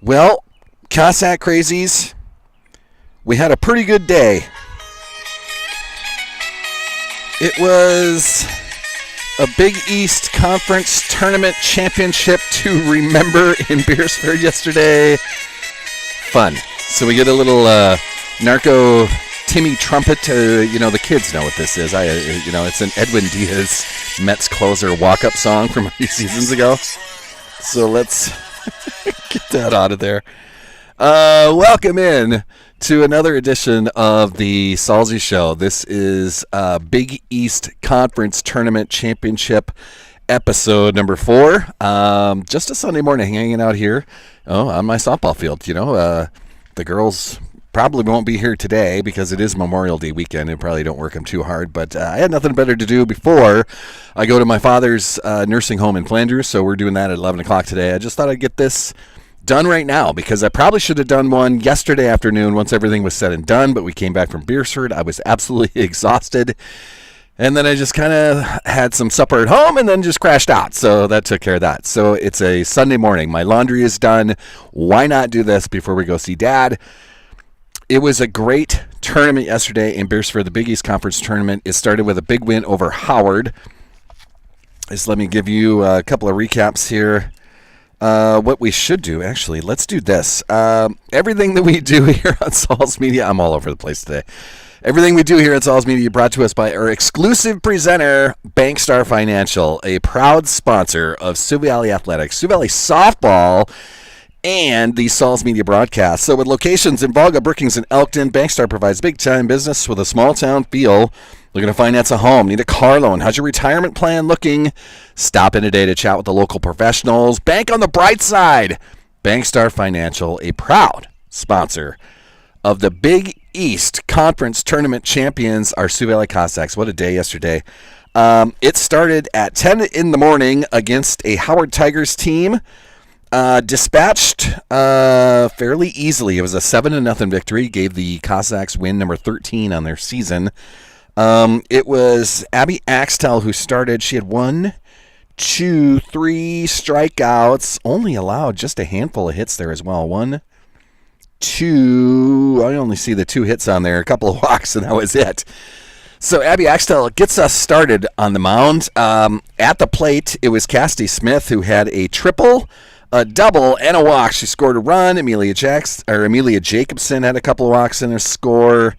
Well, Cossack Crazies, we had a pretty good day. It was a Big East Conference Tournament Championship to remember in Beersford yesterday. Fun. So we get a little narco Timmy trumpet. The kids know what this is. It's an Edwin Diaz Mets closer walk-up song from a few seasons ago. So let's get that out of there. Welcome in to another edition of the Salzy Show. This is Big East Conference Tournament Championship episode number 4. Just a Sunday morning hanging out here on my softball field. The girls probably won't be here today because it is Memorial Day weekend and probably don't work them too hard. But I had nothing better to do before I go to my father's nursing home in Flanders. So we're doing that at 11 o'clock today. I just thought I'd get this done right now because I probably should have done one yesterday afternoon once everything was said and done. But we came back from Beersford. I was absolutely exhausted. And then I just kind of had some supper at home and then just crashed out. So that took care of that. So it's a Sunday morning. My laundry is done. Why not do this before we go see Dad? It was a great tournament yesterday in Beersford, the Big East Conference Tournament. It started with a big win over Howard. Just let me give you a couple of recaps here. What we should do, actually, let's do this. Everything that we do here on Saul's Media, I'm all over the place today. Everything we do here at Saul's Media brought to us by our exclusive presenter, Bankstar Financial, a proud sponsor of Sioux Valley Athletics, Sioux Valley Softball, and the Saul's Media broadcast. So with locations in Volga, Brookings, and Elkton, Bankstar provides big-time business with a small-town feel. Looking to finance a home? Need a car loan? How's your retirement plan looking? Stop in today to chat with the local professionals. Bank on the bright side. Bankstar Financial, a proud sponsor of the Big East Conference Tournament champions, our Sioux Valley Cossacks. What a day yesterday. It started at 10 in the morning against a Howard Tigers team. Dispatched fairly easily. It was a 7-0 victory. Gave the Cossacks win number 13 on their season. It was Abby Axtell who started. She had 1, 2, 3 strikeouts. Only allowed just a handful of hits there as well. 1, 2. I only see the 2 hits on there. A couple of walks, and that was it. So Abby Axtell gets us started on the mound. At the plate, it was Cassidy Smith who had a triple, a double, and a walk. She scored a run. Amelia Jacobson had a couple of walks in her score.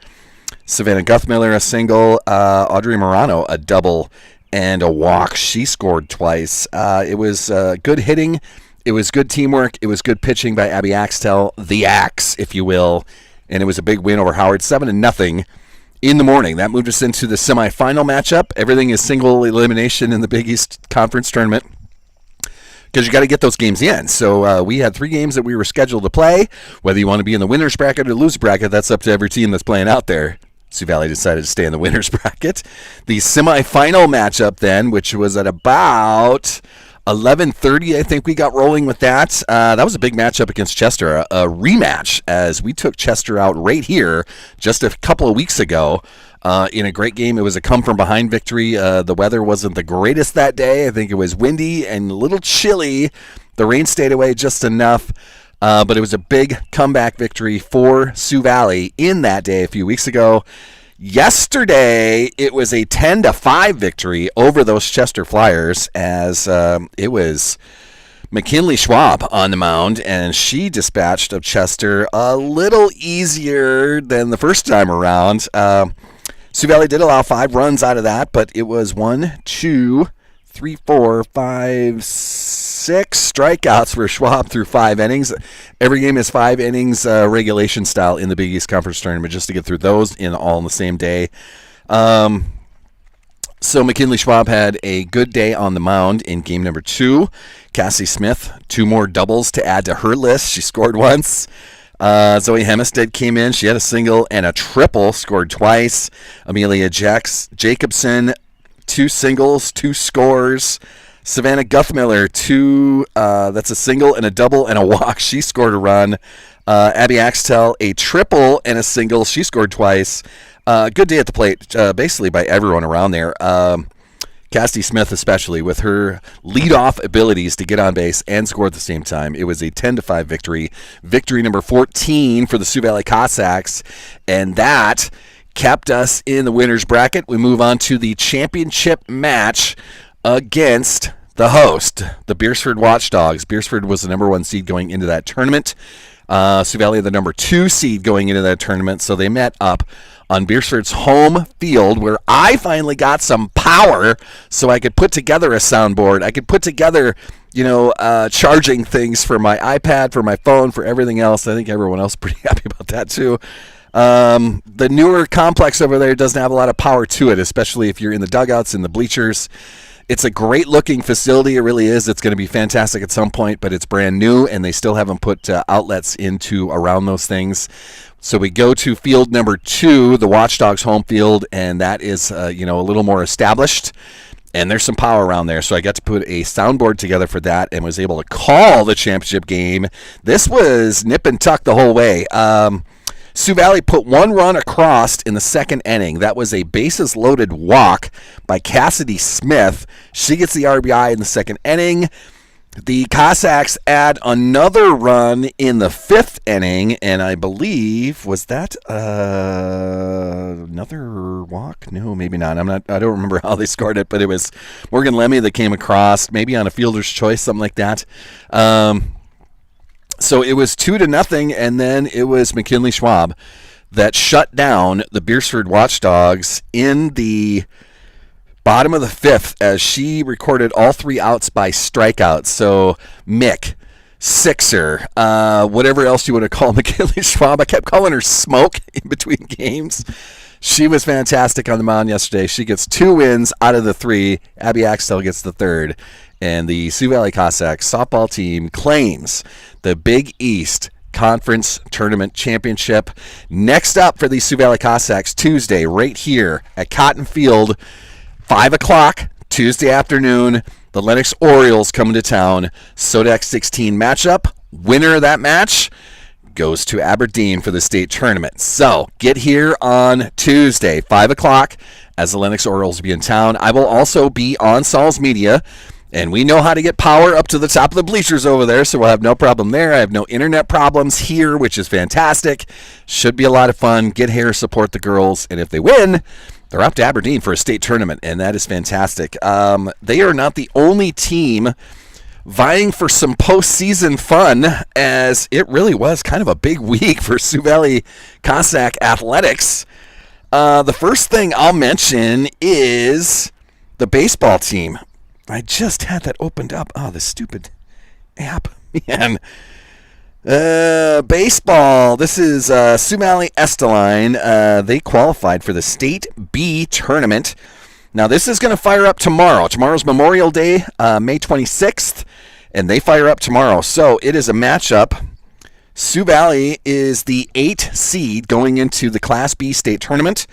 Savannah Guthmiller, a single. Audrey Morano, a double and a walk. She scored twice. It was good hitting. It was good teamwork. It was good pitching by Abby Axtell, the Axe, if you will. And it was a big win over Howard, 7-0 in the morning. That moved us into the semifinal matchup. Everything is single elimination in the Big East Conference Tournament, because you got to get those games in. So we had 3 games that we were scheduled to play. Whether you want to be in the winner's bracket or loser bracket, that's up to every team that's playing out there. Sioux Valley decided to stay in the winner's bracket. The semifinal matchup then, which was at about 11:30, I think we got rolling with that. That was a big matchup against Chester, a rematch, as we took Chester out right here just a couple of weeks ago. In a great game. It was a come-from-behind victory. The weather wasn't the greatest that day. I think it was windy and a little chilly. The rain stayed away just enough, but it was a big comeback victory for Sioux Valley in that day a few weeks ago. Yesterday, it was a 10-5 victory over those Chester Flyers, as it was McKinley Schwab on the mound, and she dispatched of Chester a little easier than the first time around. Sioux Valley did allow 5 runs out of that, but it was 1, 2, 3, 4, 5, 6 strikeouts for Schwab through 5 innings. Every game is 5 innings regulation style in the Big East Conference Tournament, just to get through those all in the same day. So McKinley Schwab had a good day on the mound in game number 2. Cassie Smith, 2 more doubles to add to her list. She scored once. Zoe Hemestead came in. She had a single and a triple, scored twice. Amelia Jacobson, 2 singles, 2 scores. Savannah Guthmiller, 2, that's a single and a double and a walk. She scored a run. Abby Axtell, a triple and a single. She scored twice. Good day at the plate, basically by everyone around there. Cassidy Smith, especially with her leadoff abilities to get on base and score at the same time. It was a 10-5 victory. Victory number 14 for the Sioux Valley Cossacks, and that kept us in the winner's bracket. We move on to the championship match against the host, the Beersford Watchdogs. Beersford was the number 1 seed going into that tournament. Sioux Valley the number 2 seed going into that tournament, so they met up on Beersford's home field, where I finally got some power so I could put together a soundboard. I could put together, charging things for my iPad, for my phone, for everything else. I think everyone else is pretty happy about that too. The newer complex over there doesn't have a lot of power to it, especially if you're in the dugouts and the bleachers. It's a great-looking facility. It really is. It's going to be fantastic at some point, but it's brand new, and they still haven't put outlets into around those things. So we go to field number 2, the Watchdogs home field, and that is a little more established, and there's some power around there. So I got to put a soundboard together for that and was able to call the championship game. This was nip and tuck the whole way. Sioux Valley put 1 run across in the second inning. That was a bases-loaded walk by Cassidy Smith. She gets the RBI in the second inning. The Cossacks add another run in the 5th inning, and I believe, was that another walk? No, maybe not. I don't remember how they scored it, but it was Morgan Lemmy that came across, maybe on a fielder's choice, something like that. So it was 2-0, and then it was McKinley Schwab that shut down the Beersford Watchdogs in the bottom of the 5th as she recorded all 3 outs by strikeouts. So Mick, Sixer, whatever else you want to call McKinley Schwab. I kept calling her Smoke in between games. She was fantastic on the mound yesterday. She gets 2 wins out of the 3. Abby Axtell gets the 3rd. And the Sioux Valley Cossacks softball team claims the Big East Conference Tournament Championship. Next up for the Sioux Valley Cossacks, Tuesday, right here at Cotton Field, 5 o'clock, Tuesday afternoon. The Lennox Orioles coming to town. Sodex 16 matchup. Winner of that match goes to Aberdeen for the state tournament. So get here on Tuesday, 5 o'clock, as the Lennox Orioles will be in town. I will also be on Sal's Media. And we know how to get power up to the top of the bleachers over there, so we'll have no problem there. I have no internet problems here, which is fantastic. Should be a lot of fun. Get here, support the girls, and if they win, they're up to Aberdeen for a state tournament, and that is fantastic. They are not the only team vying for some postseason fun, as it really was kind of a big week for Sioux Valley Cossack athletics. The first thing I'll mention is the baseball team. I just had that opened up. Oh, the stupid app, man. Baseball. This is Sioux Valley Esteline. They qualified for the State B tournament. Now, this is going to fire up tomorrow. Tomorrow's Memorial Day, May 26th, and they fire up tomorrow. So it is a matchup. Sioux Valley is the 8th seed going into the Class B state tournament.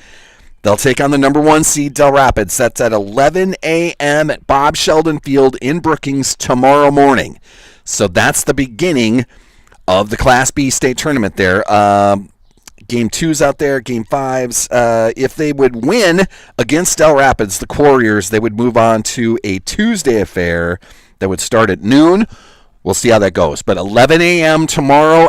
They'll take on the number 1 seed, Del Rapids. That's at 11 a.m. at Bob Sheldon Field in Brookings tomorrow morning. So that's the beginning of the Class B state tournament there. Game 2's out there, Game 5's. If they would win against Del Rapids, the Quarriers, they would move on to a Tuesday affair that would start at noon. We'll see how that goes. But 11 a.m. tomorrow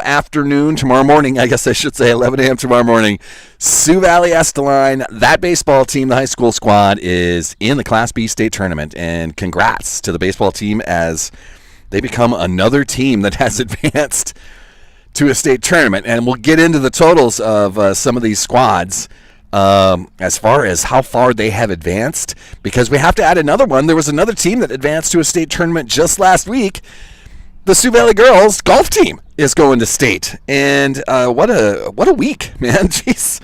morning, I guess I should say 11 a.m. tomorrow morning, Sioux Valley Esteline, that baseball team, the high school squad, is in the Class B state tournament. And congrats to the baseball team as they become another team that has advanced to a state tournament. And we'll get into the totals of some of these squads as far as how far they have advanced, because we have to add another one. There was another team that advanced to a state tournament just last week. The Sioux Valley girls golf team is going to state, and what a week, man! Jeez,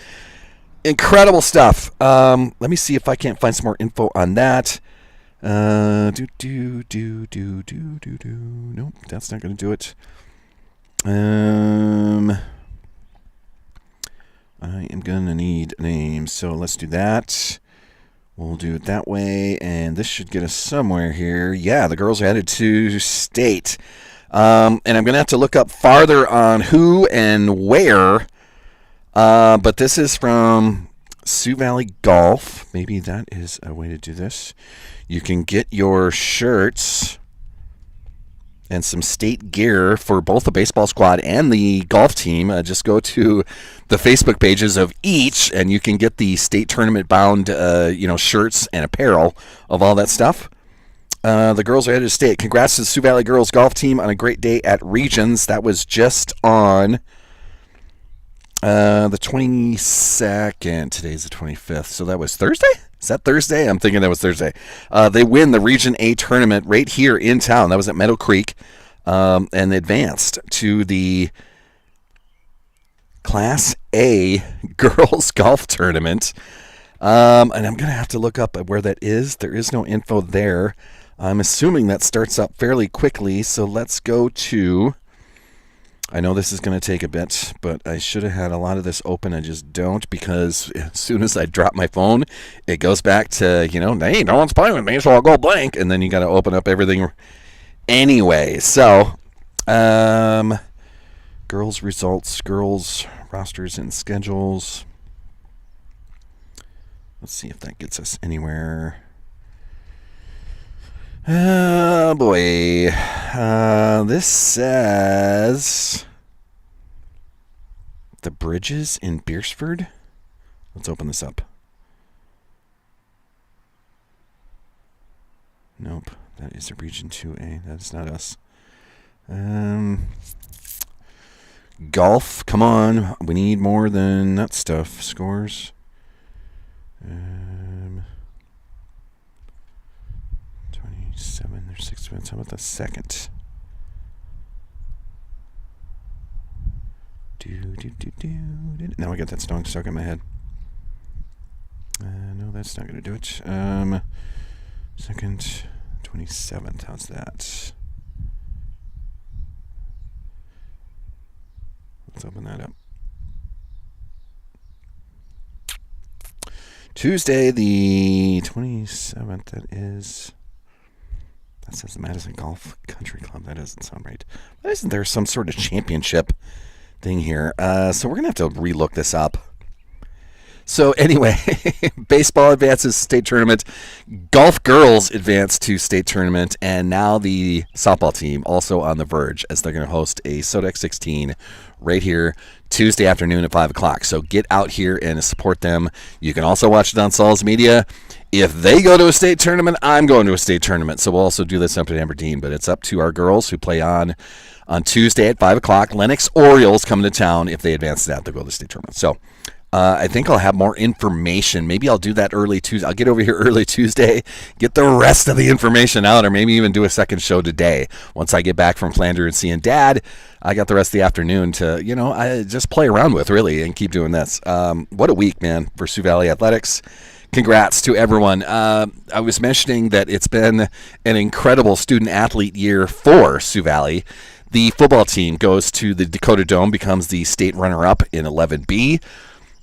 incredible stuff. Let me see if I can't find some more info on that. Nope, that's not going to do it. I am going to need names, so let's do that. We'll do it that way, and this should get us somewhere here. Yeah, the girls are headed to state. And I'm going to have to look up farther on who and where. But this is from Sioux Valley Golf. Maybe that is a way to do this. You can get your shirts and some state gear for both the baseball squad and the golf team. Just go to the Facebook pages of each, and you can get the state tournament-bound, shirts and apparel of all that stuff. The girls are headed to state. Congrats to the Sioux Valley girls golf team on a great day at Regions. That was just on the 22nd. Today's the 25th, so that was Thursday? Is that Thursday? I'm thinking that was Thursday. They win the Region A tournament right here in town. That was at Meadow Creek, and advanced to the Class A girls golf tournament. And I'm going to have to look up where that is. There is no info there. I'm assuming that starts up fairly quickly, so let's go to... I know this is going to take a bit, but I should have had a lot of this open. I just don't, because as soon as I drop my phone, it goes back to, hey, no one's playing with me, so I'll go blank. And then you got to open up everything anyway. So, girls results, girls rosters and schedules. Let's see if that gets us anywhere. Oh, boy. This says the Bridges in Beersford. Let's open this up. Nope. That is a Region 2A. That is not us. Golf. Come on. We need more than that stuff. Scores. 27. There's 6 minutes. How about the second? Now I got that song stuck in my head. No, that's not going to do it. Second, 27th. How's that? Let's open that up. Tuesday, the 27th. That says the Madison Golf Country Club. That doesn't sound right. Why isn't there some sort of championship thing here? So we're going to have to relook this up. So anyway, baseball advances state tournament. Golf girls advance to state tournament. And now the softball team also on the verge as they're going to host a Sodex 16 right here Tuesday afternoon at 5 o'clock. So get out here and support them. You can also watch it on Salzy Media. If they go to a state tournament, I'm going to a state tournament. So we'll also do this up at Aberdeen. But it's up to our girls who play on Tuesday at 5 o'clock. Lennox Orioles coming to town. If they advance to that, they'll go to the state tournament. So I think I'll have more information. Maybe I'll do that early Tuesday. I'll get over here early Tuesday, get the rest of the information out, or maybe even do a second show today. Once I get back from Flanders and seeing Dad, I got the rest of the afternoon to, I just play around with, really, and keep doing this. What a week, man, for Sioux Valley Athletics. Congrats to everyone. I was mentioning that it's been an incredible student-athlete year for Sioux Valley. The football team goes to the Dakota Dome, becomes the state runner-up in 11B.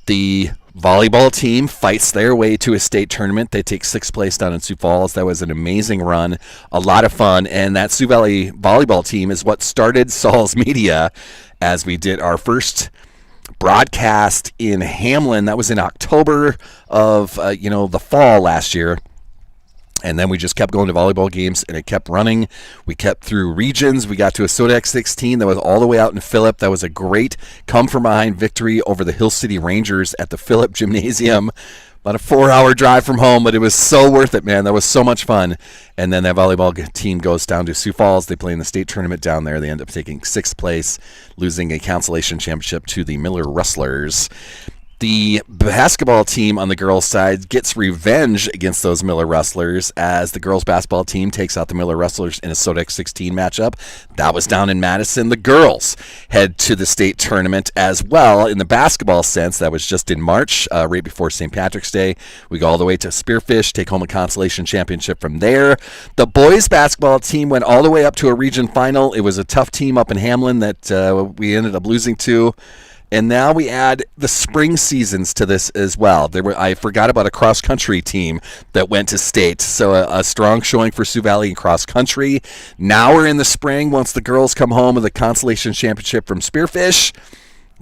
The volleyball team fights their way to a state tournament. They take 6th place down in Sioux Falls. That was an amazing run, a lot of fun. And that Sioux Valley volleyball team is what started Salzy Media as we did our first broadcast in Hamlin. That was in October of the fall last year. And then we just kept going to volleyball games, and it kept running. We kept through regions. We got to a Sodex 16 that was all the way out in Phillip. That was a great come-from-behind victory over the Hill City Rangers at the Phillip Gymnasium. About a 4-hour drive from home, but it was so worth it, man. That was so much fun. And then that volleyball team goes down to Sioux Falls. They play in the state tournament down there. They end up taking 6th place, losing a consolation championship to the Miller Rustlers. The basketball team on the girls' side gets revenge against those Miller Rustlers as the girls' basketball team takes out the Miller Rustlers in a Sodex 16 matchup. That was down in Madison. The girls head to the state tournament as well. In the basketball sense, that was just in March, right before St. Patrick's Day. We go all the way to Spearfish, take home a consolation championship from there. The boys' basketball team went all the way up to a region final. It was a tough team up in Hamlin that we ended up losing to. And now we add the spring seasons to this as well. I forgot about a cross-country team that went to state. So a strong showing for Sioux Valley in cross-country. Now we're in the spring once the girls come home with a consolation championship from Spearfish.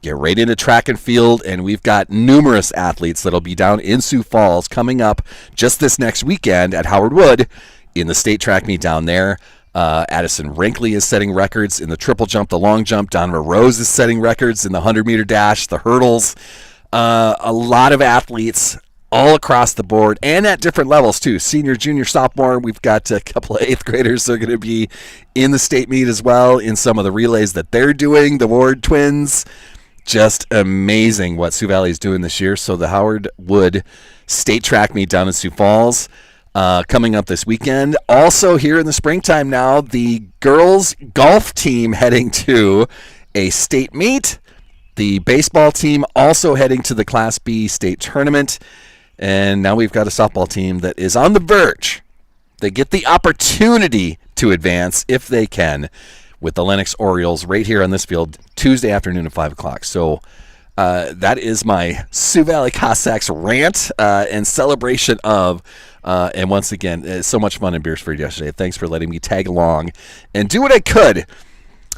get right into track and field, and we've got numerous athletes that'll be down in Sioux Falls coming up just this next weekend at Howard Wood in the state track meet down there. Addison Rinkley is setting records in the triple jump, the long jump. Donovan Rose is setting records in the 100-meter dash, the hurdles. A lot of athletes all across the board and at different levels too. Senior, junior, sophomore. We've got a couple of 8th graders that are going to be in the state meet as well in some of the relays that they're doing. The Ward twins. Just amazing what Sioux Valley is doing this year. So the Howard Wood State Track Meet down in Sioux Falls coming up this weekend. Also here in the springtime now, the girls golf team heading to a state meet. The baseball team also heading to the Class B state tournament. And now we've got a softball team that is on the verge. They get the opportunity to advance if they can with the Lennox Orioles right here on this field Tuesday afternoon at 5 o'clock. So that is my Sioux Valley Cossacks rant and celebration of. And once again, it's so much fun in Beersford yesterday. Thanks for letting me tag along and do what I could.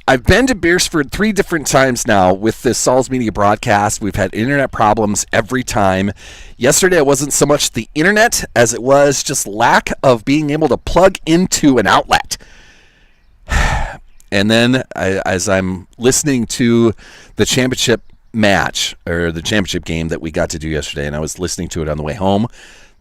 I've been to Beersford 3 different times now with this Salz Media broadcast. We've had internet problems every time. Yesterday, it wasn't so much the internet as it was just lack of being able to plug into an outlet. And then as I'm listening to the championship match or the championship game that we got to do yesterday, and I was listening to it on the way home,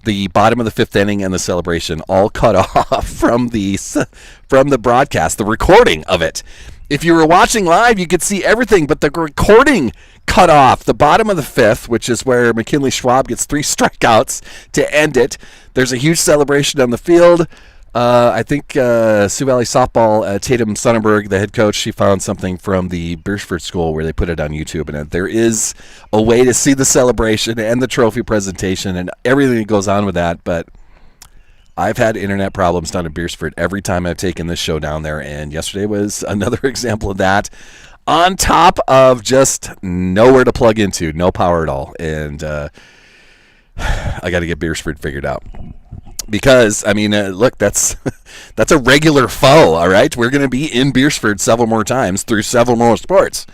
the bottom of the 5th inning and the celebration all cut off from the broadcast, the recording of it. If you were watching live, you could see everything, but the recording cut off. The bottom of the 5th, which is where McKinley Schwab gets 3 strikeouts to end it. There's a huge celebration on the field. I think Sioux Valley softball, Tatum Sonnenberg, the head coach, she found something from the Beersford School where they put it on YouTube. And there is a way to see the celebration and the trophy presentation and everything that goes on with that. But I've had internet problems down in Beersford every time I've taken this show down there. And yesterday was another example of that. On top of just nowhere to plug into, no power at all. And I got to get Beersford figured out. Because, I mean, look, that's a regular foe, all right? We're going to be in Beersford several more times through several more sports.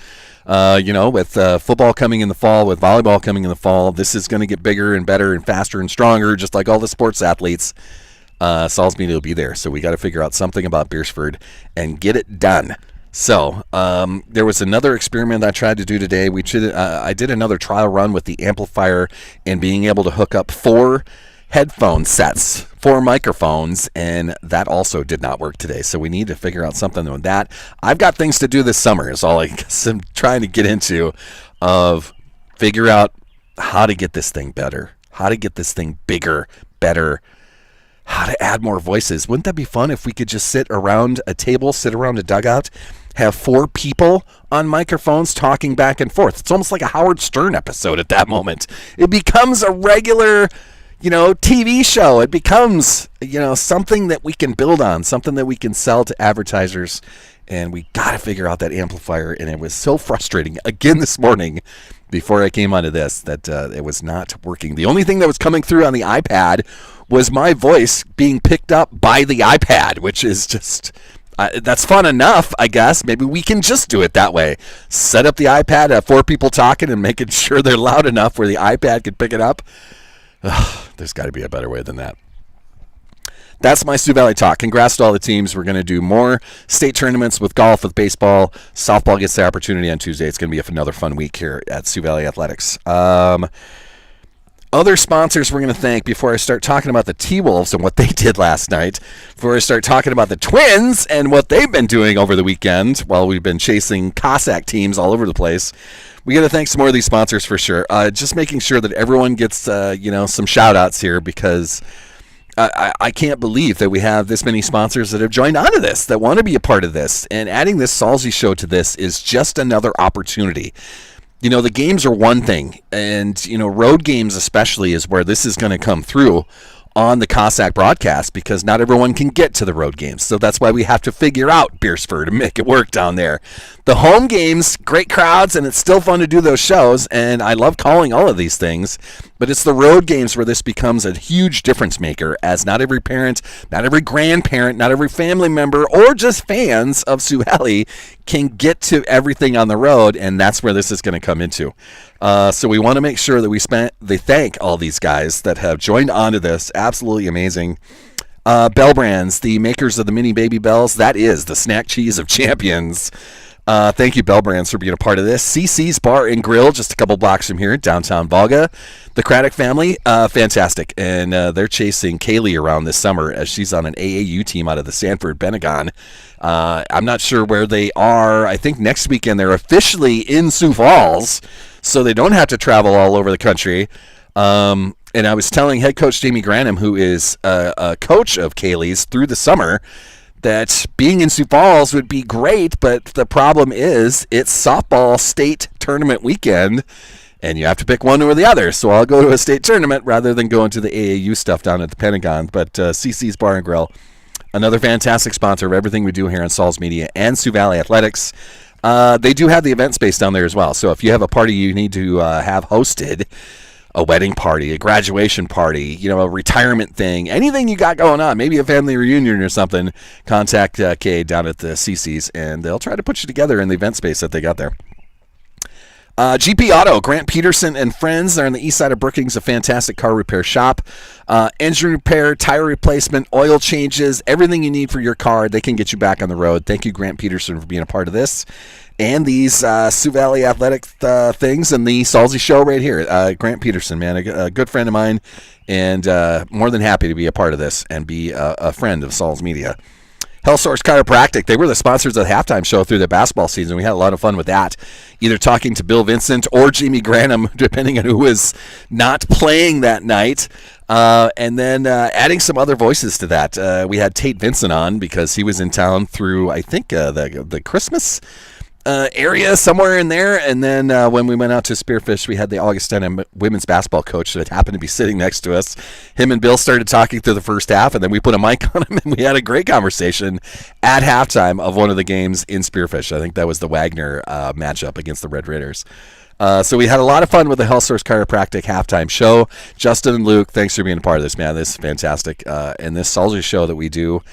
With football coming in the fall, with volleyball coming in the fall, this is going to get bigger and better and faster and stronger, just like all the sports athletes. Salz Media will be there, so we got to figure out something about Beersford and get it done. So there was another experiment I tried to do today. I did another trial run with the amplifier and being able to hook up 4 headphone sets, 4 microphones, and that also did not work today. So we need to figure out something with that. I've got things to do this summer is all I'm trying to get into, of figure out how to get this thing better, how to get this thing bigger, better, how to add more voices. Wouldn't that be fun if we could just sit around a table, sit around a dugout, have 4 people on microphones talking back and forth? It's almost like a Howard Stern episode at that moment. It becomes a regular TV show. It becomes, something that we can build on, something that we can sell to advertisers. And we got to figure out that amplifier. And it was so frustrating again this morning before I came onto this that it was not working. The only thing that was coming through on the iPad was my voice being picked up by the iPad, which is just, that's fun enough, I guess. Maybe we can just do it that way. Set up the iPad, have 4 people talking and making sure they're loud enough where the iPad can pick it up. There's got to be a better way than that. That's my Sioux Valley talk. Congrats to all the teams. We're going to do more state tournaments with golf, with baseball. Softball gets the opportunity on Tuesday. It's going to be another fun week here at Sioux Valley Athletics. Other sponsors we're going to thank before I start talking about the T-Wolves and what they did last night, before I start talking about the Twins and what they've been doing over the weekend while we've been chasing Cossack teams all over the place. We got to thank some more of these sponsors for sure. Just making sure that everyone gets, some shout-outs here, because I can't believe that we have this many sponsors that have joined onto this, that want to be a part of this. And adding this Salzy show to this is just another opportunity. The games are one thing, and, road games especially is where this is going to come through on the Cossack broadcast, because not everyone can get to the road games. So that's why we have to figure out Beersford and make it work down there. The home games, great crowds, and it's still fun to do those shows, and I love calling all of these things. But it's the road games where this becomes a huge difference maker, as not every parent, not every grandparent, not every family member, or just fans of Sioux Valley can get to everything on the road, and that's where this is going to come into. So we want to make sure that they thank all these guys that have joined onto this. Absolutely amazing. Bell Brands, the makers of the mini baby bells, that is the snack cheese of champions. Thank you, Bell Brands, for being a part of this. CC's Bar and Grill, just a couple blocks from here, downtown Volga. The Craddock family, fantastic. And they're chasing Kaylee around this summer as she's on an AAU team out of the Sanford Benegon. I'm not sure where they are. I think next weekend they're officially in Sioux Falls, so they don't have to travel all over the country. And I was telling head coach Jamie Granham, who is a coach of Kaylee's through the summer, that being in Sioux Falls would be great, but the problem is it's softball state tournament weekend, and you have to pick one or the other. So I'll go to a state tournament rather than going to the AAU stuff down at the Pentagon. But CC's Bar and Grill, another fantastic sponsor of everything we do here on Salz Media and Sioux Valley Athletics. They do have the event space down there as well. So if you have a party you need to have hosted, a wedding party, a graduation party, a retirement thing, anything you got going on, maybe a family reunion or something, contact Kay down at the CC's, and they'll try to put you together in the event space that they got there. GP Auto, Grant Peterson and friends. They're on the east side of Brookings, a fantastic car repair shop. Engine repair, tire replacement, oil changes, everything you need for your car, they can get you back on the road. Thank you, Grant Peterson, for being a part of this. And these Sioux Valley Athletic things and the Salzy show right here. Grant Peterson, man, a good friend of mine, and more than happy to be a part of this and be a friend of Salz Media. Health Source Chiropractic, they were the sponsors of the halftime show through the basketball season. We had a lot of fun with that, either talking to Bill Vincent or Jamie Granham, depending on who was not playing that night, and then adding some other voices to that. We had Tate Vincent on because he was in town through, I think, the Christmas area somewhere in there, and then when we went out to Spearfish, we had the Augustana women's basketball coach that happened to be sitting next to us. Him and Bill started talking through the first half, and then we put a mic on him, and we had a great conversation at halftime of one of the games in Spearfish. I think that was the Wagner matchup against the Red Raiders. So we had a lot of fun with the Health Source Chiropractic halftime show. Justin and Luke, thanks for being a part of this, man. This is fantastic. And this Salzy show that we do,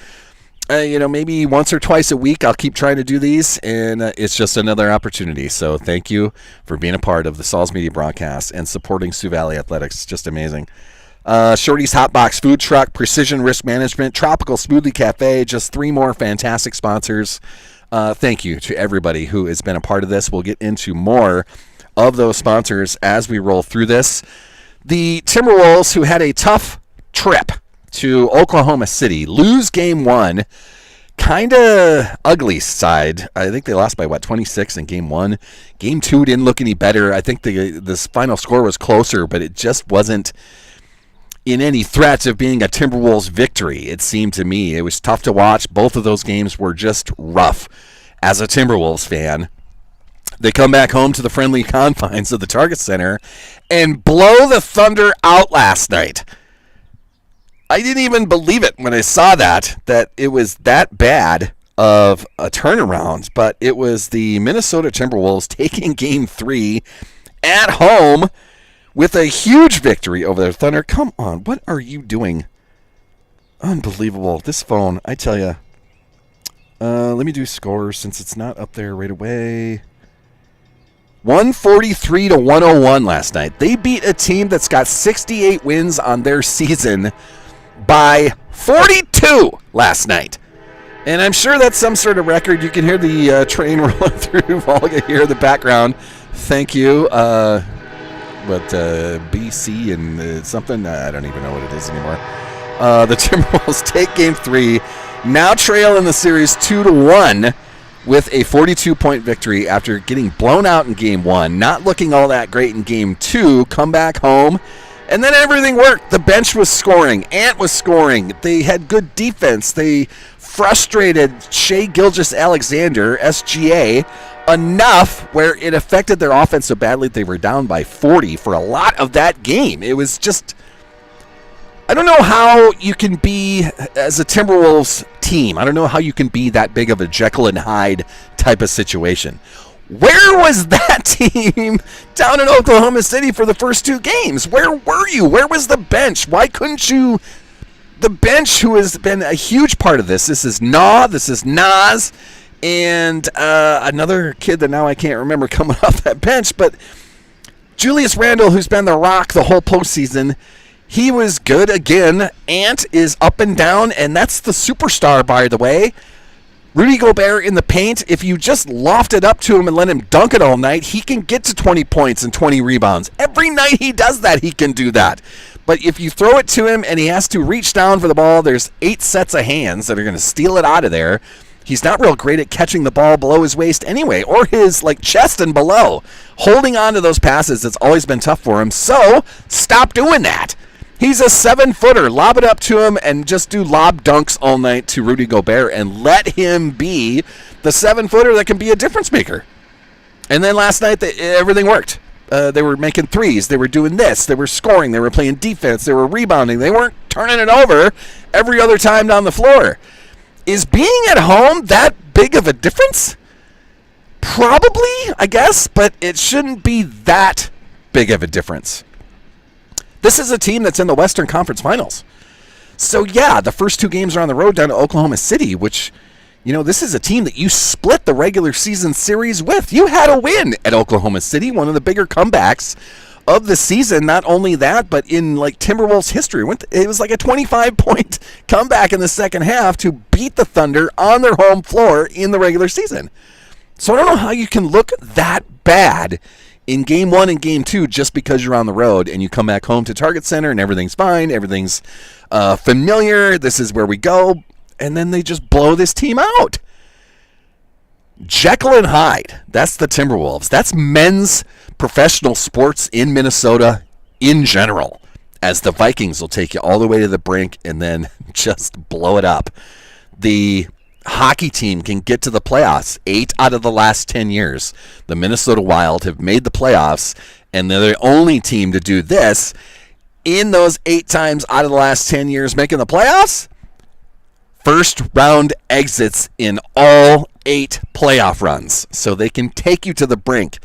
maybe once or twice a week, I'll keep trying to do these, and it's just another opportunity. So thank you for being a part of the Salz Media broadcast and supporting Sioux Valley Athletics. It's just amazing. Shorty's Hot Box Food Truck, Precision Risk Management, Tropical Smoothie Cafe, just 3 more fantastic sponsors. Thank you to everybody who has been a part of this. We'll get into more of those sponsors as we roll through this. The Timberwolves, who had a tough trip to Oklahoma City, lose game 1, kind of ugly side. I think they lost by 26 in game 1. Game 2 didn't look any better. I think this final score was closer, but it just wasn't in any threat of being a Timberwolves victory. It seemed to me it was tough to watch. Both of those games were just rough as a Timberwolves fan. They come back home to the friendly confines of the Target Center and blow the Thunder out last night. I didn't even believe it when I saw that it was that bad of a turnaround, but it was the Minnesota Timberwolves taking Game 3 at home with a huge victory over the Thunder. Come on, what are you doing? Unbelievable. This phone, I tell you. Let me do scores since it's not up there right away. 143-101 last night. They beat a team that's got 68 wins on their season by 42 last night. And I'm sure that's some sort of record. You can hear the train rolling through Volga here in the background. Thank you. BC and something, I don't even know what it is anymore. The Timberwolves take Game 3, now trail in the series 2-1 with a 42-point victory after getting blown out in Game 1, not looking all that great in Game 2, come back home, and then everything worked. The bench was scoring. Ant was scoring. They had good defense. They frustrated Shai Gilgeous-Alexander, SGA, enough where it affected their offense so badly they were down by 40 for a lot of that game. It was just, I don't know how you can be, as a Timberwolves team, I don't know how you can be that big of a Jekyll and Hyde type of situation. Where was that team down in Oklahoma City for the first 2 games? Where were you? Where was the bench? Why couldn't you? The bench, who has been a huge part of this. This is Nas, and another kid that now I can't remember coming off that bench, but Julius Randle, who's been the rock the whole postseason, he was good again. Ant is up and down, and that's the superstar, by the way. Rudy Gobert in the paint, if you just loft it up to him and let him dunk it all night, he can get to 20 points and 20 rebounds. Every night he does that, he can do that. But if you throw it to him and he has to reach down for the ball, there's 8 sets of hands that are going to steal it out of there. He's not real great at catching the ball below his waist anyway, or his chest and below. Holding on to those passes, it's always been tough for him. So stop doing that. He's a 7-footer. Lob it up to him and just do lob dunks all night to Rudy Gobert and let him be the 7-footer that can be a difference maker. And then last night, everything worked. They were making threes. They were doing this. They were scoring. They were playing defense. They were rebounding. They weren't turning it over every other time down the floor. Is being at home that big of a difference? Probably, I guess, but it shouldn't be that big of a difference. This is a team that's in the Western Conference Finals. So, yeah, the first 2 games are on the road down to Oklahoma City, which, this is a team that you split the regular season series with. You had a win at Oklahoma City, one of the bigger comebacks of the season. Not only that, but in Timberwolves history, it was like a 25-point comeback in the second half to beat the Thunder on their home floor in the regular season. So I don't know how you can look that bad in Game 1 and Game 2 just because you're on the road and you come back home to Target Center and everything's fine, everything's familiar, this is where we go, and then they just blow this team out. Jekyll and Hyde, that's the Timberwolves. That's men's professional sports in Minnesota in general, as the Vikings will take you all the way to the brink and then just blow it up. The hockey team can get to the playoffs 8 out of the last 10 years. The Minnesota Wild have made the playoffs, and they're the only team to do this. In those 8 times out of the last 10 years making the playoffs, first round exits in all 8 playoff runs. So they can take you to the brink.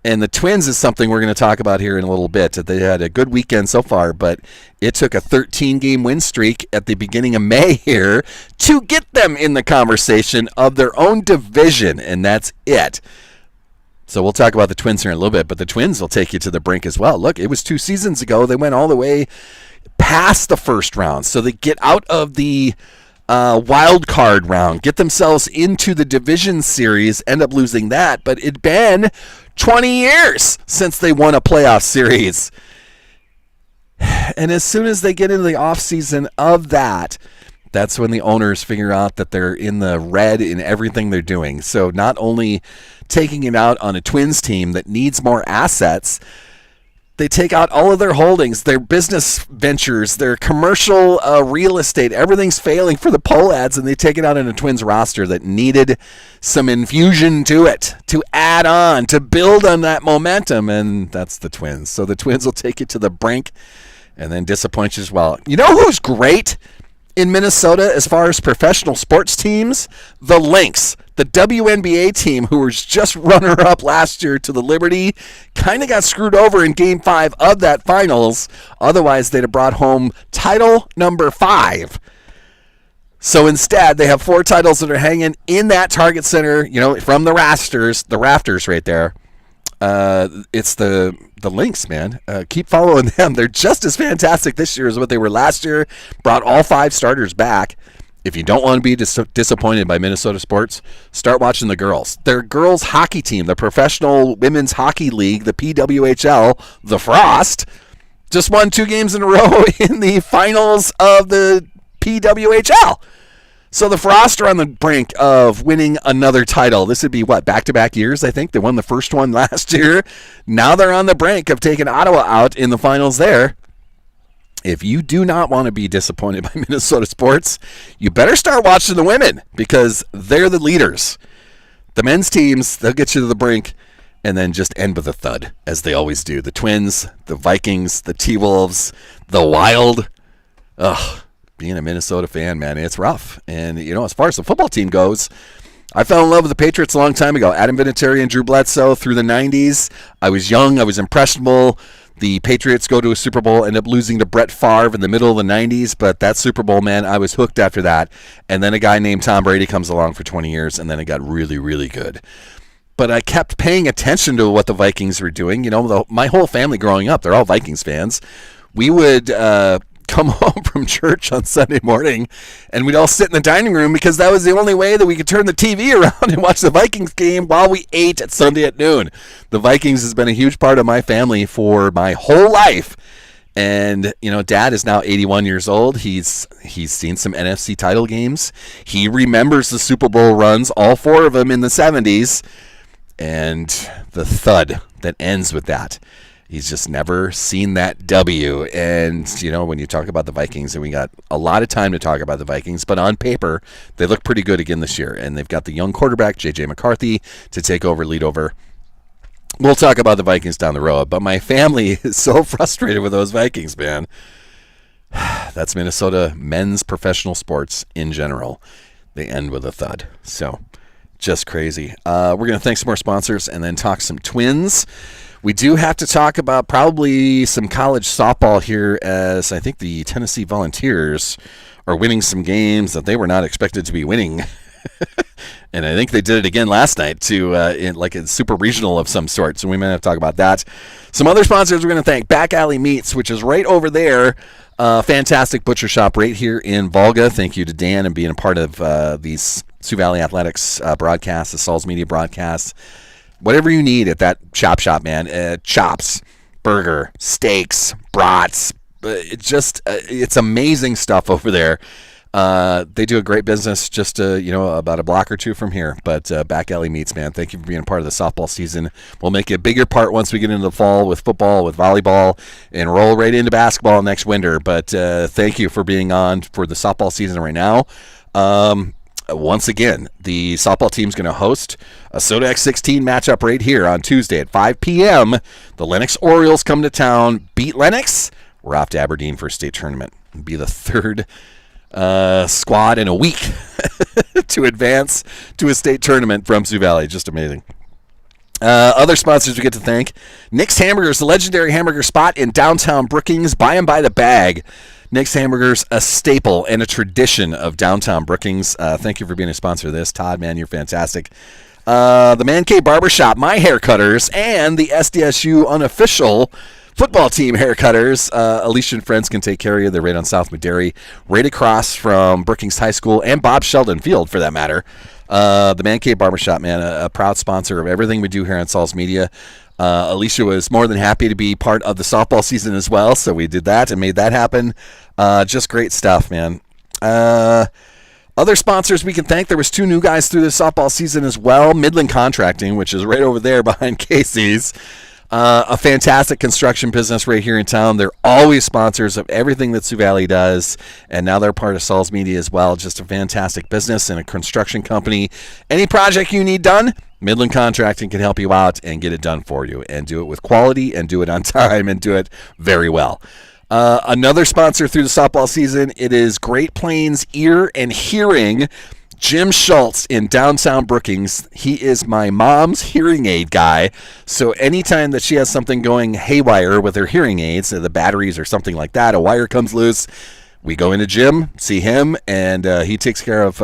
And the Twins is something we're going to talk about here in a little bit. They had a good weekend so far, but it took a 13-game win streak at the beginning of May here to get them in the conversation of their own division, and that's it. So we'll talk about the Twins here in a little bit, but the Twins will take you to the brink as well. Look, it was 2 seasons ago. They went all the way past the first round, so they get out of the wild card round, get themselves into the division series, end up losing that, but it'd been 20 years since they won a playoff series. And as soon as they get into the offseason of that, that's when the owners figure out that they're in the red in everything they're doing. So not only taking it out on a Twins team that needs more assets, they take out all of their holdings, their business ventures, their commercial real estate. Everything's failing for the poll ads, and they take it out on a Twins roster that needed some infusion to it, to add on, to build on that momentum, and that's the Twins. So the Twins will take it to the brink and then disappoint you as well. You know who's great in Minnesota as far as professional sports teams? The Lynx. The WNBA team, who was just runner-up last year to the Liberty, kind of got screwed over in Game 5 of that finals. Otherwise, they'd have brought home title number 5. So instead, they have 4 titles that are hanging in that Target Center, from the rafters right there. It's the Lynx, man. Keep following them. They're just as fantastic this year as what they were last year. Brought all 5 starters back. If you don't want to be disappointed by Minnesota sports, start watching the girls. Their girls hockey team, the Professional Women's Hockey League, the PWHL, the Frost, just won 2 games in a row in the finals of the PWHL. So the Frost are on the brink of winning another title. This would be, back-to-back years, I think. They won the first one last year. Now they're on the brink of taking Ottawa out in the finals there. If you do not want to be disappointed by Minnesota sports, you better start watching the women, because they're the leaders. The men's teams, they'll get you to the brink and then just end with a thud, as they always do. The Twins, the Vikings, the T-Wolves, the Wild. Ugh, being a Minnesota fan, man, it's rough. And, as far as the football team goes, I fell in love with the Patriots a long time ago. Adam Vinatieri and Drew Bledsoe through the 90s. I was young. I was impressionable. The Patriots go to a Super Bowl, end up losing to Brett Favre in the middle of the 90s. But that Super Bowl, man, I was hooked after that. And then a guy named Tom Brady comes along for 20 years, and then it got really, really good. But I kept paying attention to what the Vikings were doing. You know, my whole family growing up, they're all Vikings fans. We would come home from church on Sunday morning, and we'd all sit in the dining room because that was the only way that we could turn the TV around and watch the Vikings game while we ate at Sunday at noon. The Vikings has been a huge part of my family for my whole life. And, you know, Dad is now 81 years old. He's seen some NFC title games. He remembers the Super Bowl runs, all 4 of them in the 70s, and the thud that ends with that. He's just never seen that W. And, you know, when you talk about the Vikings, and we got a lot of time to talk about the Vikings, but on paper, they look pretty good again this year. And they've got the young quarterback, J.J. McCarthy, to take over, lead over. We'll talk about the Vikings down the road, but my family is so frustrated with those Vikings, man. That's Minnesota men's professional sports in general. They end with a thud. So, just crazy. We're going to thank some more sponsors and then talk some Twins. We do have to talk about probably some college softball here, as I think the Tennessee Volunteers are winning some games that they were not expected to be winning. And I think they did it again last night to in like a super regional of some sort. So we might have to talk about that. Some other sponsors we're going to thank. Back Alley Meats, which is right over there. Fantastic butcher shop right here in Volga. Thank you to Dan and being a part of these Sioux Valley Athletics broadcasts, the Salz Media broadcasts. Whatever you need at that shop, man. Chops, burger, steaks, brats. It's amazing stuff over there. They do a great business just, about a block or two from here. But Back Alley Meats, man, thank you for being a part of the softball season. We'll make it a bigger part once we get into the fall with football, with volleyball, and roll right into basketball next winter. But thank you for being on for the softball season right now. Once again, the softball team's going to host a Soda X16 matchup right here on Tuesday at 5 p.m. The Lennox Orioles come to town, beat Lennox. We're off to Aberdeen for a state tournament. It'll be the third squad in a week to advance to a state tournament from Sioux Valley. Just amazing. Other sponsors we get to thank. Nick's Hamburgers, the legendary hamburger spot in downtown Brookings. Buy 'em by the bag. Nick's Hamburgers, a staple and a tradition of downtown Brookings. Thank you for being a sponsor of this. Todd, man, you're fantastic. The Man Cave Barbershop, my haircutters, and the SDSU unofficial football team haircutters. Alicia and friends can take care of you. They're right on South Madera, right across from Brookings High School and Bob Sheldon Field, for that matter. The Man Cave Barbershop, man, a proud sponsor of everything we do here on Salz Media. Alicia was more than happy to be part of the softball season as well, so we did that and made that happen. Just great stuff, man. Other sponsors we can thank. There was 2 new guys through the softball season as well. Midland Contracting, which is right over there behind Casey's. A fantastic construction business right here in town. They're always sponsors of everything that Sioux Valley does, and now they're part of Salz Media as well. Just a fantastic business and a construction company. Any project you need done, Midland Contracting can help you out and get it done for you, and do it with quality, and do it on time, and do it very well. Another sponsor through the softball season, it is Great Plains Ear and Hearing. Jim Schultz in downtown Brookings. He is my mom's hearing aid guy. So anytime that she has something going haywire with her hearing aids, the batteries or something like that, a wire comes loose, we go into Jim, see him, and he takes care of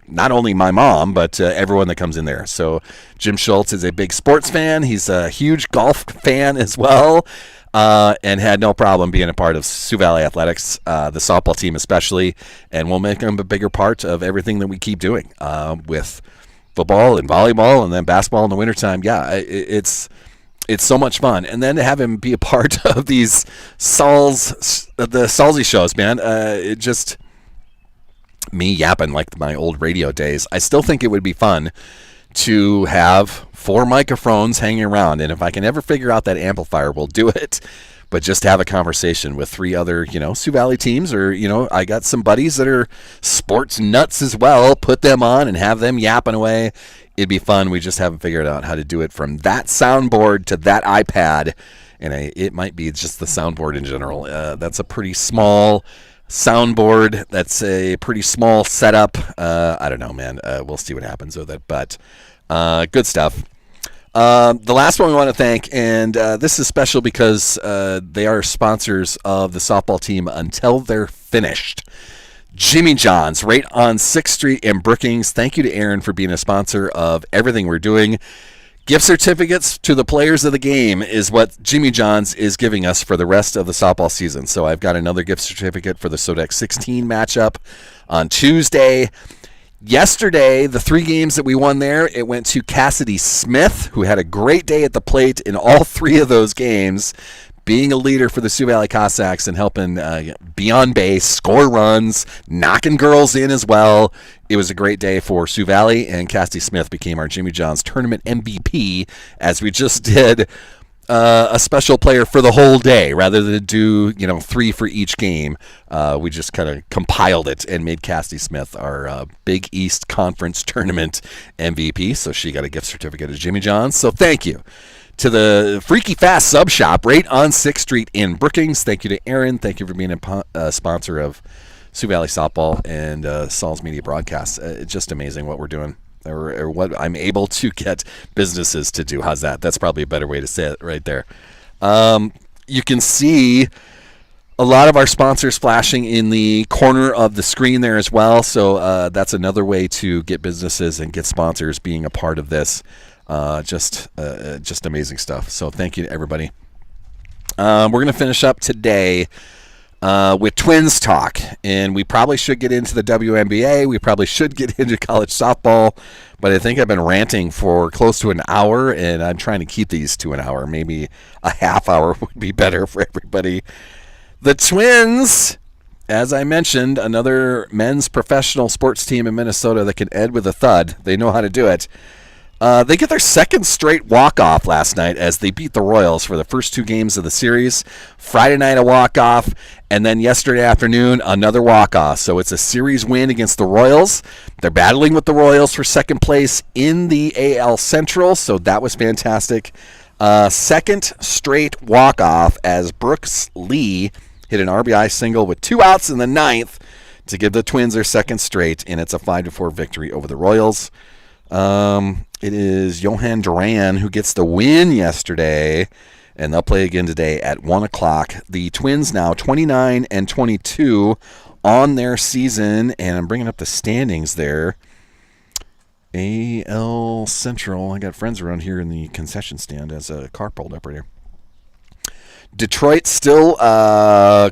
not only my mom, but everyone that comes in there. So Jim Schultz is a big sports fan. He's a huge golf fan as well. And had no problem being a part of Sioux Valley Athletics, the softball team especially, and we'll make them a bigger part of everything that we keep doing with football and volleyball and then basketball in the wintertime. Yeah, it's so much fun. And then to have him be a part of these the Salzy shows, man, it just, me yapping like my old radio days. I still think it would be fun to have 4 microphones hanging around, and if I can ever figure out that amplifier, we'll do it. But just have a conversation with 3 other, Sioux Valley teams, or, I got some buddies that are sports nuts as well. Put them on and have them yapping away. It'd be fun. We just haven't figured out how to do it from that soundboard to that iPad, and it might be just the soundboard in general. That's a pretty small soundboard. That's a pretty small setup. I don't know, man. We'll see what happens with it, but good stuff. The last one we want to thank, and this is special because they are sponsors of the softball team until they're finished. Jimmy John's, right on 6th Street in Brookings. Thank you to Aaron for being a sponsor of everything we're doing. Gift certificates to the players of the game is what Jimmy John's is giving us for the rest of the softball season. So I've got another gift certificate for the Sodex 16 matchup on Tuesday. Yesterday, the 3 games that we won there, it went to Cassidy Smith, who had a great day at the plate in all 3 of those games, being a leader for the Sioux Valley Cossacks and helping be on base, score runs, knocking girls in as well. It was a great day for Sioux Valley, and Cassidy Smith became our Jimmy John's tournament MVP, as we just did a special player for the whole day rather than do 3 for each game. We just kind of compiled it and made Cassidy Smith our Big East Conference tournament MVP. So she got a gift certificate of Jimmy John's. So thank you to the Freaky Fast Sub Shop right on 6th Street in Brookings. Thank you to Aaron. Thank you for being a sponsor of Sioux Valley Softball and Saul's Media Broadcasts. It's just amazing what we're doing, or what I'm able to get businesses to do. How's that? That's probably a better way to say it right there. You can see a lot of our sponsors flashing in the corner of the screen there as well. So that's another way to get businesses and get sponsors being a part of this. Just amazing stuff. So thank you to everybody. We're going to finish up today with Twins talk, and we probably should get into the WNBA. We probably should get into college softball, but I think I've been ranting for close to an hour, and I'm trying to keep these to an hour. Maybe a half hour would be better for everybody. The Twins, as I mentioned, another men's professional sports team in Minnesota that can end with a thud. They know how to do it. They get their second straight walk-off last night as they beat the Royals for the first 2 games of the series. Friday night, a walk-off, and then yesterday afternoon, another walk-off. So it's a series win against the Royals. They're battling with the Royals for second place in the AL Central, so that was fantastic. Second straight walk-off as Brooks Lee hit an RBI single with 2 outs in the 9th to give the Twins their second straight, and it's a 5-4 victory over the Royals. It is Johan Duran who gets the win yesterday, and they'll play again today at 1 o'clock. The Twins now 29-22 on their season, and I'm bringing up the standings there. AL Central. I got friends around here in the concession stand as a car pulled up right here. Detroit still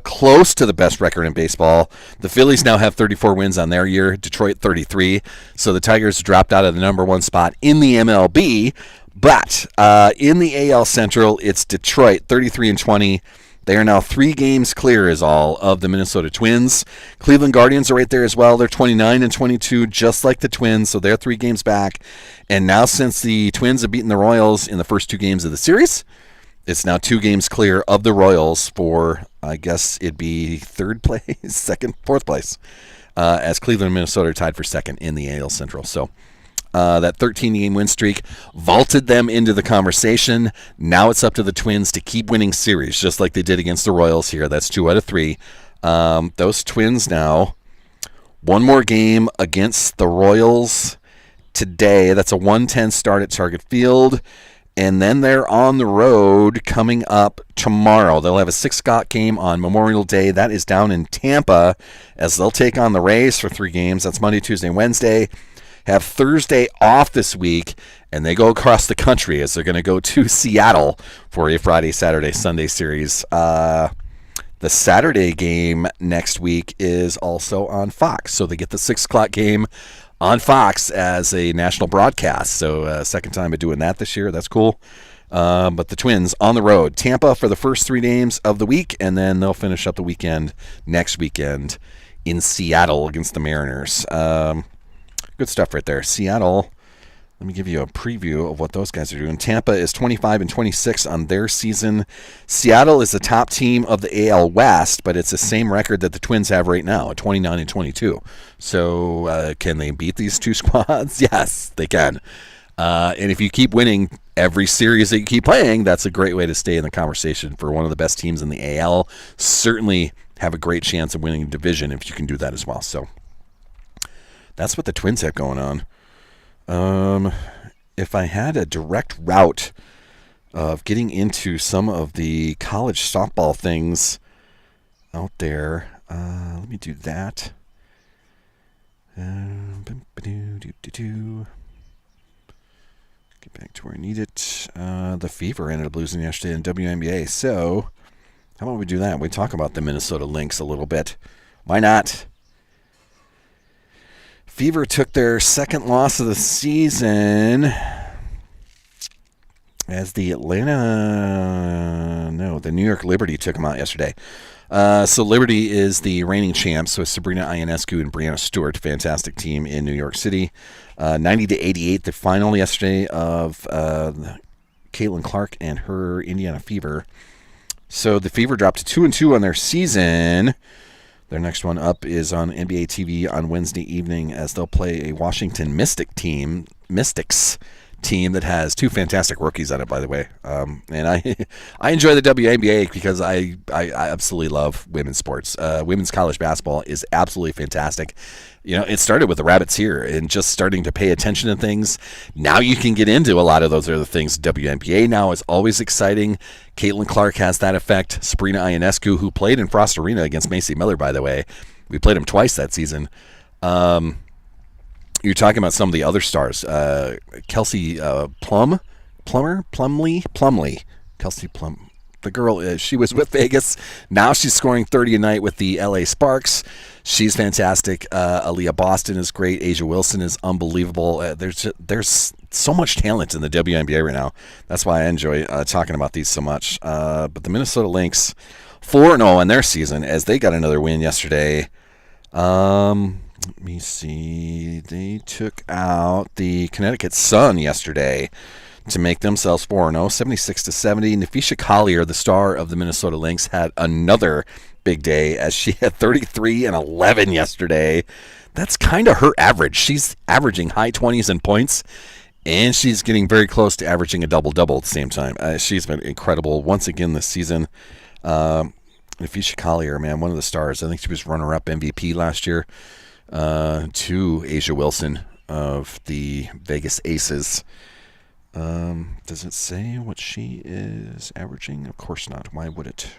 close to the best record in baseball. The Phillies now have 34 wins on their year. Detroit 33. So the Tigers dropped out of the number 1 spot in the MLB. But in the AL Central, it's Detroit 33-20. They are now 3 games clear is all of the Minnesota Twins. Cleveland Guardians are right there as well. They're 29-22, just like the Twins. So they're 3 games back. And now since the Twins have beaten the Royals in the first 2 games of the series, it's now 2 games clear of the Royals for, I guess it'd be 3rd place, 4th place, as Cleveland and Minnesota are tied for 2nd in the AL Central. So that 13-game win streak vaulted them into the conversation. Now it's up to the Twins to keep winning series, just like they did against the Royals here. That's 2 out of 3. Those Twins now, 1 more game against the Royals today. That's a 1:10 start at Target Field. And then they're on the road coming up tomorrow. They'll have a 6 o'clock game on Memorial Day. That is down in Tampa, as they'll take on the Rays for 3 games. That's Monday, Tuesday, Wednesday. Have Thursday off this week, and they go across the country as they're going to go to Seattle for a Friday, Saturday, Sunday series. The Saturday game next week is also on Fox. So they get the 6 o'clock game on Fox as a national broadcast. So second time of doing that this year. That's cool. But the Twins on the road. Tampa for the first 3 games of the week, and then they'll finish up the weekend next weekend in Seattle against the Mariners. Good stuff right there. Seattle, let me give you a preview of what those guys are doing. Tampa is 25-26 on their season. Seattle is the top team of the AL West, but it's the same record that the Twins have right now, at 29-22. So can they beat these 2 squads? Yes, they can. And if you keep winning every series that you keep playing, that's a great way to stay in the conversation for one of the best teams in the AL. Certainly have a great chance of winning the division if you can do that as well. So that's what the Twins have going on. If I had a direct route of getting into some of the college softball things out there, let me do that. Get back to where I need it. The Fever ended up losing yesterday in WNBA. So how about we do that? We talk about the Minnesota Lynx a little bit. Why not? Fever took their second loss of the season as the New York Liberty took them out yesterday. So Liberty is the reigning champs. So Sabrina Ionescu and Brianna Stewart, fantastic team in New York City. 90-88, the final yesterday of Caitlin Clark and her Indiana Fever. So the Fever dropped to 2-2 on their season. Their next one up is on NBA TV on Wednesday evening as they'll play a Washington Mystics team that has two fantastic rookies on it, by the way. And I enjoy the WNBA because I absolutely love women's sports. Women's college basketball is absolutely fantastic. It started with the Rabbits here and just starting to pay attention to things. Now you can get into a lot of those other things. WNBA now is always exciting. Caitlin Clark has that effect. Sabrina Ionescu, who played in Frost Arena against Macy Miller, by the way. We played him twice that season. You're talking about some of the other stars. Kelsey Plumlee. Kelsey Plum. The girl, she was with Vegas. Now she's scoring 30 a night with the LA Sparks. She's fantastic. Aaliyah Boston is great. Asia Wilson is unbelievable. There's so much talent in the WNBA right now. That's why I enjoy talking about these so much. But the Minnesota Lynx, 4-0 in their season as they got another win yesterday. Let me see. They took out the Connecticut Sun yesterday to make themselves 4-0, 76-70. Nafisha Collier, the star of the Minnesota Lynx, had another big day as she had 33 and 11 yesterday. That's kind of her average. She's averaging high 20s in points, and she's getting very close to averaging a double-double at the same time. She's been incredible once again this season. Nafisha Collier, man, one of the stars. I think she was runner-up MVP last year. To Asia Wilson of the Vegas Aces. Does it say what she is averaging? Of course not. Why would it?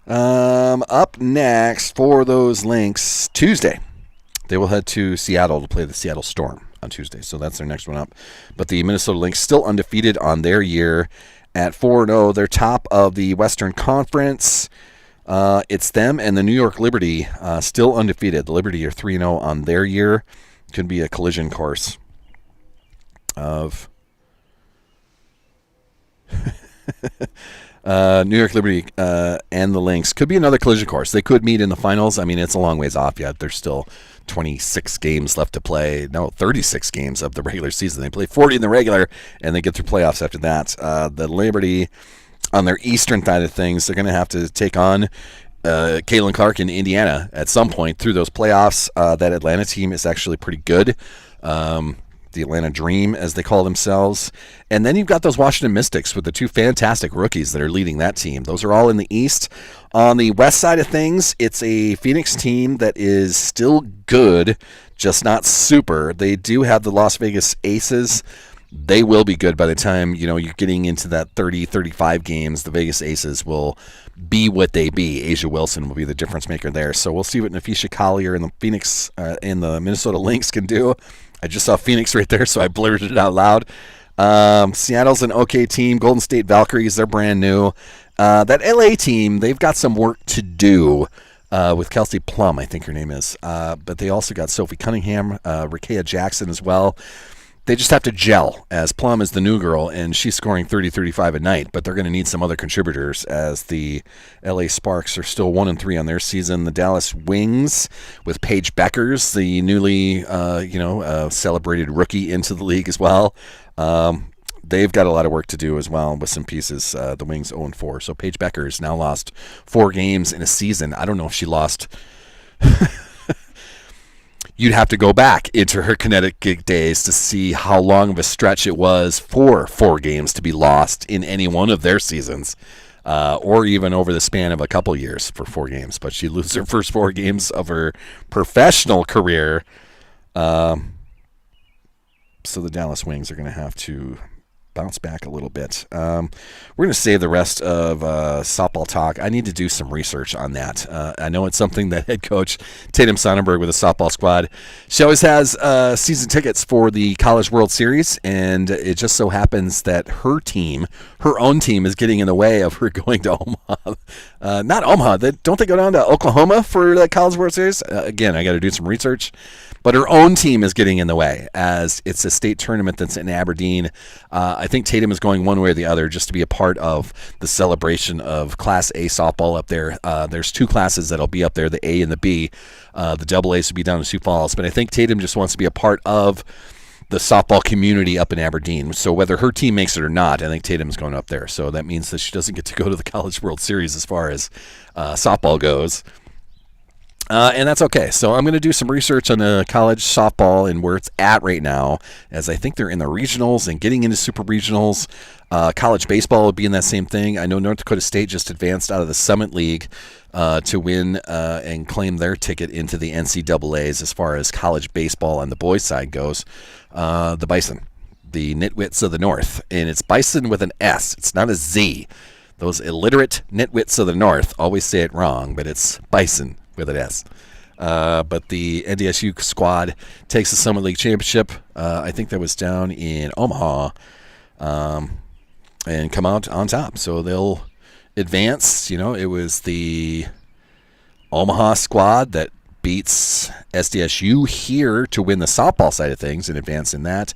Up next for those Lynx, Tuesday. They will head to Seattle to play the Seattle Storm on Tuesday. So that's their next one up. But the Minnesota Lynx still undefeated on their year at 4-0. They're top of the Western Conference. It's them and the New York Liberty still undefeated. The Liberty are 3-0 on their year. Could be a collision course of New York Liberty and the Lynx. Could be another collision course. They could meet in the finals. I mean, it's a long ways off yet. There's still 26 games left to play. No, 36 games of the regular season. They play 40 in the regular, and they get through playoffs after that. The Liberty, on their eastern side of things, they're going to have to take on Caitlin Clark in Indiana at some point through those playoffs. That Atlanta team is actually pretty good. The Atlanta Dream, as they call themselves. And then you've got those Washington Mystics with the two fantastic rookies that are leading that team. Those are all in the East. On the west side of things, it's a Phoenix team that is still good, just not super. They do have the Las Vegas Aces. They will be good by the time, you're getting into that 30, 35 games. The Vegas Aces will be what they be. Asia Wilson will be the difference maker there. So we'll see what Nafisha Collier and the Phoenix and the Minnesota Lynx can do. I just saw Phoenix right there, so I blurted it out loud. Seattle's an okay team. Golden State Valkyries, they're brand new. That LA team, they've got some work to do with Kelsey Plum, I think her name is. But they also got Sophie Cunningham, Rakea Jackson as well. They just have to gel, as Plum is the new girl, and she's scoring 30-35 a night. But they're going to need some other contributors, as the LA Sparks are still 1-3 on their season. The Dallas Wings, with Paige Beckers, the newly, celebrated rookie into the league as well. They've got a lot of work to do as well with some pieces. The Wings 0-4. So Paige Beckers now lost 4 games in a season. I don't know if she lost... You'd have to go back into her Connecticut days to see how long of a stretch it was for 4 games to be lost in any one of their seasons. or even over the span of a couple years for 4 games. But she loses her first 4 games of her professional career. So the Dallas Wings are going to have to bounce back a little bit. We're going to save the rest of softball talk. I need to do some research on that. I know it's something that head coach Tatum Sonnenberg with the softball squad, she always has season tickets for the College World Series, and it just so happens that her own team, is getting in the way of her going to Omaha. Not Omaha. Don't they go down to Oklahoma for the College World Series? Again, I got to do some research. But her own team is getting in the way as it's a state tournament that's in Aberdeen. I think Tatum is going one way or the other just to be a part of the celebration of Class A softball up there. There's 2 classes that'll be up there, the A and the B. The double A's will be down in Sioux Falls. But I think Tatum just wants to be a part of the softball community up in Aberdeen. So whether her team makes it or not, I think Tatum's going up there. So that means that she doesn't get to go to the College World Series as far as softball goes. And that's okay. So I'm going to do some research on the college softball and where it's at right now, as I think they're in the regionals and getting into super regionals. College baseball would be in that same thing. I know North Dakota State just advanced out of the Summit League to win and claim their ticket into the NCAAs as far as college baseball on the boys' side goes. The Bison, the Nitwits of the North. And it's Bison with an S. It's not a Z. Those illiterate Nitwits of the North always say it wrong, but it's Bison with an S. But the NDSU squad takes the Summit League Championship. I think that was down in Omaha, and come out on top. So they'll advance. It was the Omaha squad that beats SDSU here to win the softball side of things and advance in that.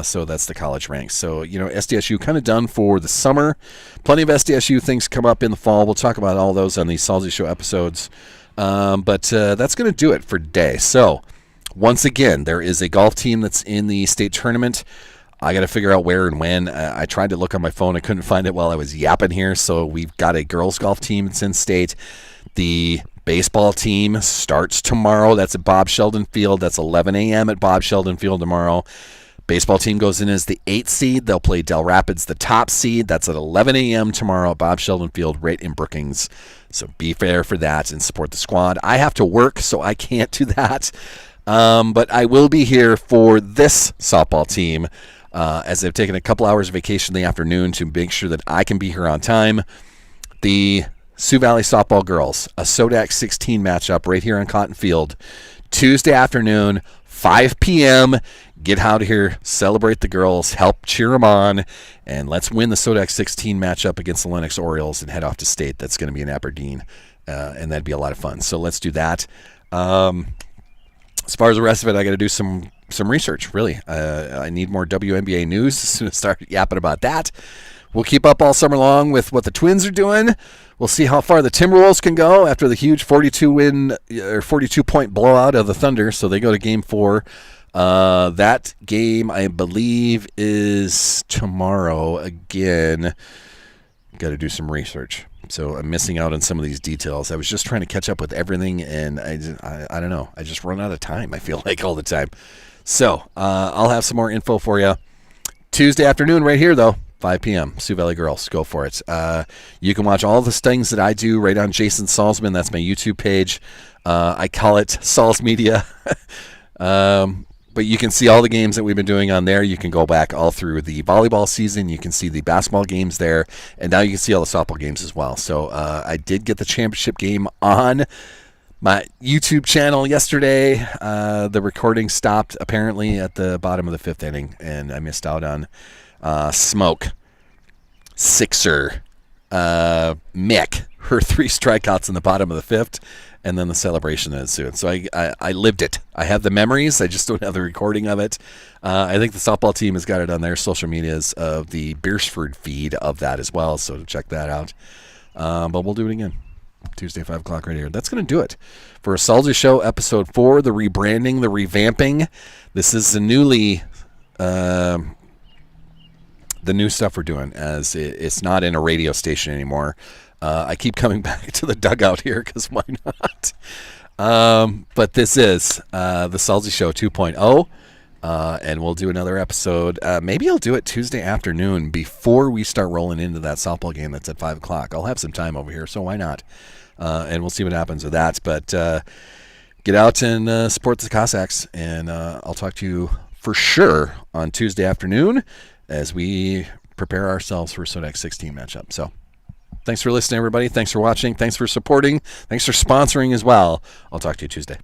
So that's the college ranks. So, SDSU kind of done for the summer. Plenty of SDSU things come up in the fall. We'll talk about all those on the Salzy Show episodes. But that's going to do it for today. So, once again, there is a golf team that's in the state tournament. I got to figure out where and when. I tried to look on my phone. I couldn't find it while I was yapping here. So, we've got a girls golf team that's in state. The baseball team starts tomorrow. That's at Bob Sheldon Field. That's 11 a.m. at Bob Sheldon Field tomorrow. Baseball team goes in as the 8th seed. They'll play Del Rapids, the top seed. That's at 11 a.m. tomorrow at Bob Sheldon Field right in Brookings. So be fair for that and support the squad. I have to work, so I can't do that. But I will be here for this softball team as I've taken a couple hours of vacation in the afternoon to make sure that I can be here on time. The Sioux Valley softball girls, a Sodak 16 matchup right here on Cotton Field. Tuesday afternoon, 5 p.m., get out of here, celebrate the girls, help cheer them on, and let's win the Sodak 16 matchup against the Lennox Orioles and head off to state. That's going to be in Aberdeen, and that'd be a lot of fun. So let's do that. As far as the rest of it, I got to do some research, really. I need more WNBA news as soon as I start yapping about that. We'll keep up all summer long with what the Twins are doing. We'll see how far the Timberwolves can go after the huge 42-point blowout of the Thunder. So they go to Game 4. That game, I believe, is tomorrow. Again, got to do some research. So I'm missing out on some of these details. I was just trying to catch up with everything, and I don't know. I just run out of time, I feel like, all the time. So I'll have some more info for you Tuesday afternoon right here, though. 5 p.m. Sioux Valley Girls. Go for it. You can watch all the things that I do right on Jason Salzman. That's my YouTube page. I call it Salz Media. But you can see all the games that we've been doing on there. You can go back all through the volleyball season. You can see the basketball games there. And now you can see all the softball games as well. So I did get the championship game on my YouTube channel yesterday. The recording stopped apparently at the bottom of the 5th inning. And I missed out on Smoke, Sixer, Mick, her 3 strikeouts in the bottom of the 5th, and then the celebration that ensued. So I lived it. I have the memories. I just don't have the recording of it. I think the softball team has got it on their social medias of the Beersford feed of that as well, so check that out. But we'll do it again. Tuesday, 5 o'clock right here. That's going to do it for a Salzy Show, Episode 4, the rebranding, the revamping. This is the new stuff we're doing, as it's not in a radio station anymore. I keep coming back to the dugout here because why not? But this is the Salzy Show 2.0. and we'll do another episode. Maybe I'll do it Tuesday afternoon before we start rolling into that softball game that's at 5 o'clock. I'll have some time over here, so why not? And we'll see what happens with that. But get out and support the Cossacks, and I'll talk to you for sure on Tuesday afternoon as we prepare ourselves for Sodex 16 matchup. So thanks for listening, everybody. Thanks for watching. Thanks for supporting. Thanks for sponsoring as well. I'll talk to you Tuesday.